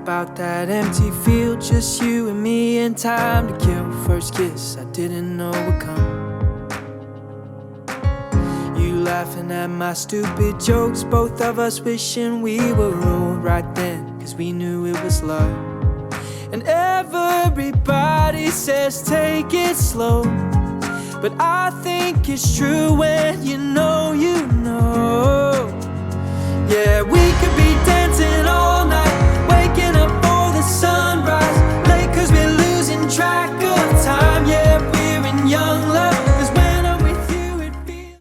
about that empty field, just you and me and time to kill. First kiss I didn't know would come. You laughing at my stupid jokes, both of us wishing we were old right then, cause we knew it was love. And everybody says take it slow, but I think it's true when you know you know. Yeah, we could